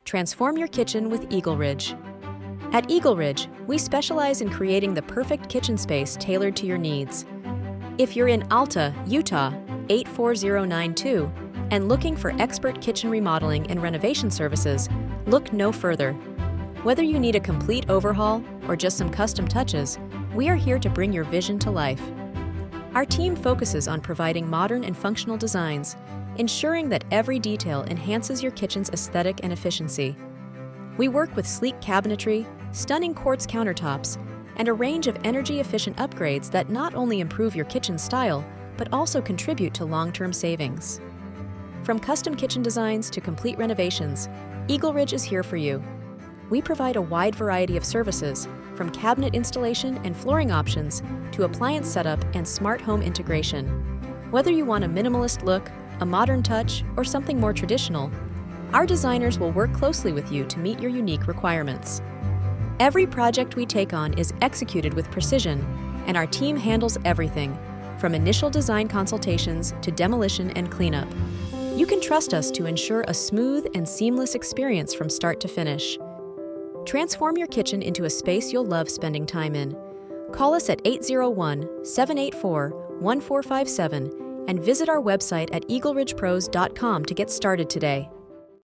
Transform your kitchen with EagleRidge. At EagleRidge, we specialize in creating the perfect kitchen space tailored to your needs. If you're in Alta, Utah, 84092, and looking for expert kitchen remodeling and renovation services, look no further. Whether you need a complete overhaul or just some custom touches, we are here to bring your vision to life. Our team focuses on providing modern and functional designs, ensuring that every detail enhances your kitchen's aesthetic and efficiency. We work with sleek cabinetry, stunning quartz countertops, and a range of energy-efficient upgrades that not only improve your kitchen style, but also contribute to long-term savings. From custom kitchen designs to complete renovations, EagleRidge is here for you. We provide a wide variety of services, from cabinet installation and flooring options to appliance setup and smart home integration. Whether you want a minimalist look, a modern touch, or something more traditional, our designers will work closely with you to meet your unique requirements. Every project we take on is executed with precision, and our team handles everything, from initial design consultations to demolition and cleanup. You can trust us to ensure a smooth and seamless experience from start to finish. Transform your kitchen into a space you'll love spending time in. Call us at 801-784-1457 and visit our website at EagleRidgePros.com to get started today.